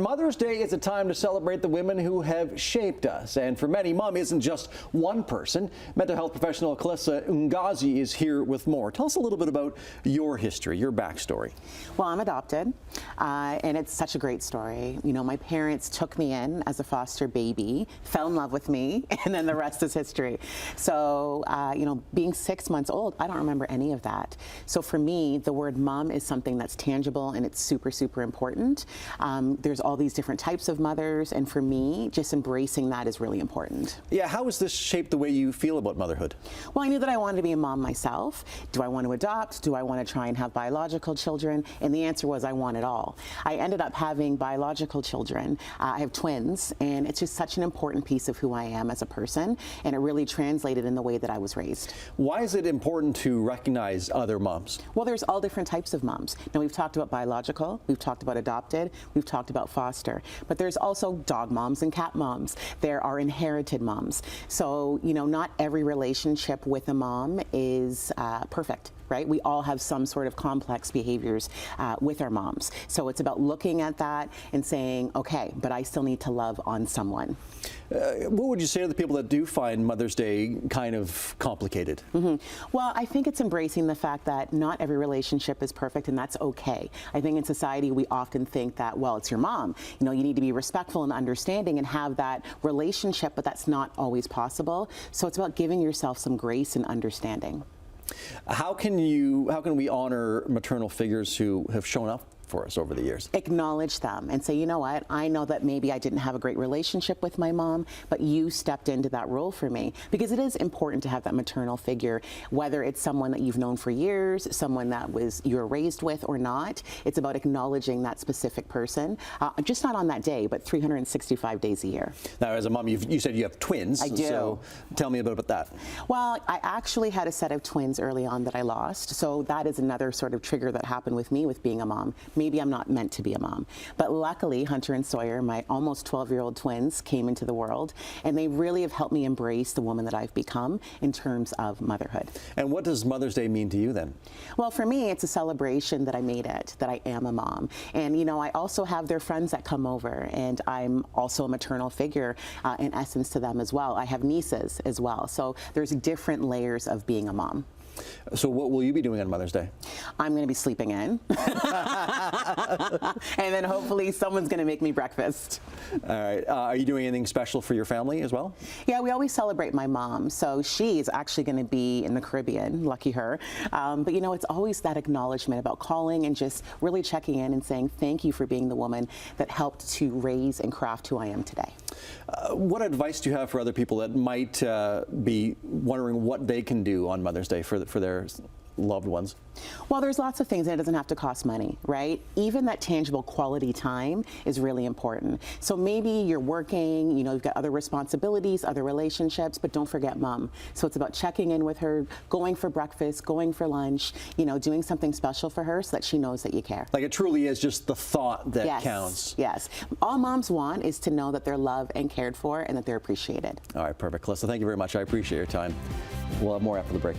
Mother's Day is a time to celebrate the women who have shaped us. And for many, mom isn't just one person. Mental health professional Calissa Ngozi is here with more. Tell us a little bit about your history, your backstory. Well, I'm adopted, and it's such a great story. You know, my parents took me in as a foster baby, fell in love with me, and then the rest is history. So, you know, being 6 months old, I don't remember any of that. So for me, the word mom is something that's tangible, and it's super, super important. There's all these different types of mothers, and for me, just embracing that is really important. Yeah, how has this shaped the way you feel about motherhood? Well, I knew that I wanted to be a mom myself. Do I want to adopt? Do I want to try and have biological children? And the answer was I want it all. I ended up having biological children. I have twins, and it's just such an important piece of who I am as a person, and it really translated in the way that I was raised. Why is it important to recognize other moms? Well, there's all different types of moms. Now, we've talked about biological, we've talked about adopted, we've talked about foster, but there's also dog moms and cat moms. There are inherited moms. So, you know, not every relationship with a mom is perfect. Right? We all have some sort of complex behaviors with our moms. So it's about looking at that and saying, okay, but I still need to love on someone. What would you say to the people that do find Mother's Day kind of complicated? Well, I think it's embracing the fact that not every relationship is perfect, and that's okay. I think in society we often think that, well, it's your mom. You know, you need to be respectful and understanding and have that relationship, but that's not always possible. So it's about giving yourself some grace and understanding. How can we honor maternal figures who have shown up for us over the years? Acknowledge them and say, you know what, I know that maybe I didn't have a great relationship with my mom, but you stepped into that role for me. Because it is important to have that maternal figure, whether it's someone that you've known for years, someone that you were raised with or not. It's about acknowledging that specific person, just not on that day, but 365 days a year. Now, as a mom, you said you have twins. I do. So tell me a bit about that. Well, I actually had a set of twins early on that I lost. So that is another sort of trigger that happened with me with being a mom. Maybe I'm not meant to be a mom. But luckily, Hunter and Sawyer, my almost 12-year-old twins, came into the world, and they really have helped me embrace the woman that I've become in terms of motherhood. And what does Mother's Day mean to you then? Well, for me, it's a celebration that I made it, that I am a mom. And, you know, I also have their friends that come over, and I'm also a maternal figure in essence to them as well. I have nieces as well. So there's different layers of being a mom. So what will you be doing on Mother's Day? I'm going to be sleeping in. And then hopefully someone's going to make me breakfast. All right. Are you doing anything special for your family as well? Yeah, we always celebrate my mom. So she's actually going to be in the Caribbean, lucky her. But, you know, it's always that acknowledgement about calling and just really checking in and saying thank you for being the woman that helped to raise and craft who I am today. What advice do you have for other people that might be wondering what they can do on Mother's Day for their loved ones? Well, there's lots of things, and it doesn't have to cost money, right? Even that tangible quality time is really important. So maybe you're working, you know, you've got other responsibilities, other relationships, but don't forget mom. So it's about checking in with her, going for breakfast, going for lunch, you know, doing something special for her so that she knows that you care. Like it truly is just the thought that counts. Yes. All moms want is to know that they're loved and cared for and that they're appreciated. All right, perfect. Calissa, thank you very much. I appreciate your time. We'll have more after the break.